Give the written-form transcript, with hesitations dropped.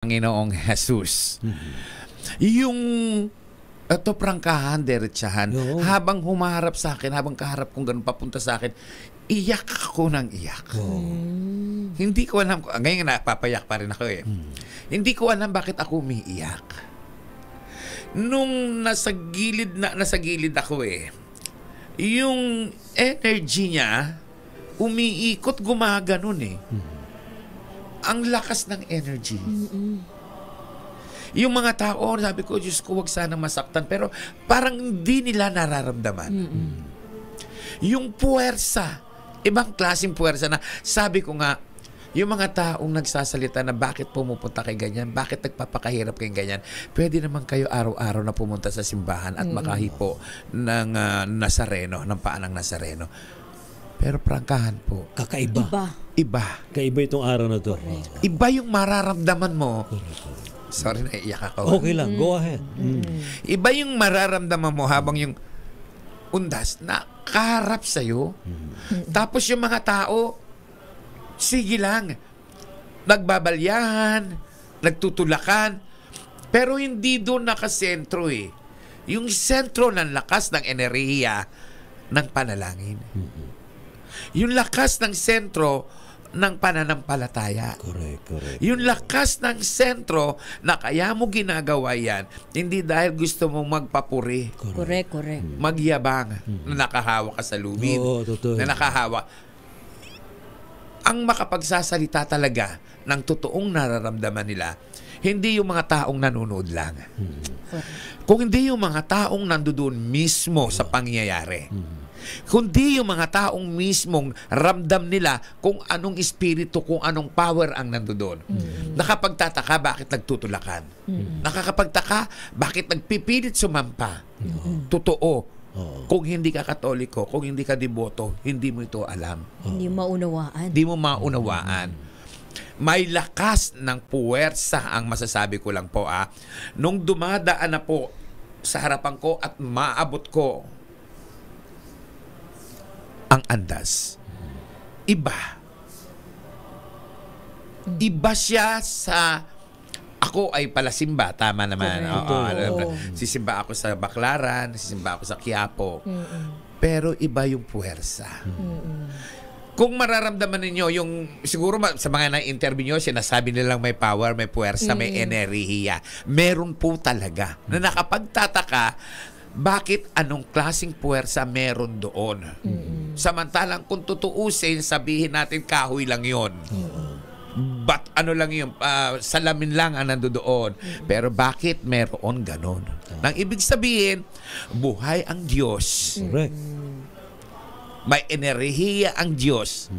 Panginoong Jesus. Yung ito prangkahan, diretsahan, habang humarap sa akin, habang kaharap kong ganun papunta sa akin, iyak ako ng iyak. Hindi ko alam, ngayon napapayak pa rin ako eh. Hindi ko alam bakit ako umiiyak. Nung nasa gilid ako eh, yung energy niya, umiikot, gumaganon eh. Ang lakas ng energy. Yung mga tao, sabi ko, Diyos ko, wag sana masaktan. Pero parang hindi nila nararamdaman. Yung puwersa, ibang klaseng puwersa na, sabi ko nga, yung mga taong nagsasalita na bakit pumupunta kay ganyan, bakit nagpapakahirap kay ganyan, pwede naman kayo araw-araw na pumunta sa simbahan at makahipo ng Nazareno, ng paan ng Nazareno. Pero prangkahan po. Kakaiba. Iba. Kaiba itong araw na to. Iba yung mararamdaman mo. Sorry, naiiyak ako. Okay lang, go ahead. Iba yung mararamdaman mo habang yung undas na kaharap sa'yo. Tapos yung mga tao, sige lang. Nagbabalyahan, nagtutulakan. Pero hindi doon nakasentro eh. Yung sentro ng lakas ng enerhiya ng panalangin. Yung lakas ng sentro ng pananampalataya. Correct. Yung lakas ng sentro na kaya mo ginagawa yan, hindi dahil gusto mong magpapuri. Correct. Magyabang na nakahawa ka sa lubid. Oo, totoo. Na nakahawa. Ang makapagsasalita talaga ng totoong nararamdaman nila, hindi yung mga taong nanonood lang. Kung hindi yung mga taong nandoon mismo sa pangyayari. Kundi yung mga taong mismong ramdam nila kung anong espiritu, kung anong power ang nandoon. Nakapagtataka bakit nagtutulakan. Nakakapagtaka bakit nagpipilit sumampa. Totoo. Kung hindi ka Katoliko, kung hindi ka deboto, hindi mo ito alam. Hindi maunawaan. Hindi mo maunawaan. May lakas ng puwersa ang masasabi ko lang po nung dumadaan na po sa harapan ko at maabot ko ang andas. Iba siya sa ako ay palasimba, tama naman. Sisimba ako sa Baclaran, sisimba ako sa Quiapo. Pero iba yung puwersa. Kung mararamdaman ninyo yung siguro sa mga na-interview nyo, sinasabi nilang may power, may puwersa, may enerhiya. Meron po talaga. Na nakapagtataka, bakit anong klaseng puwersa meron doon? Samantalang kung tutuusin, sabihin natin kahoy lang yon. But ano lang yun, salamin lang ang nandoon. Pero bakit meron ganon? Nang ibig sabihin, buhay ang Diyos. Correct. May enerhiya ang Diyos.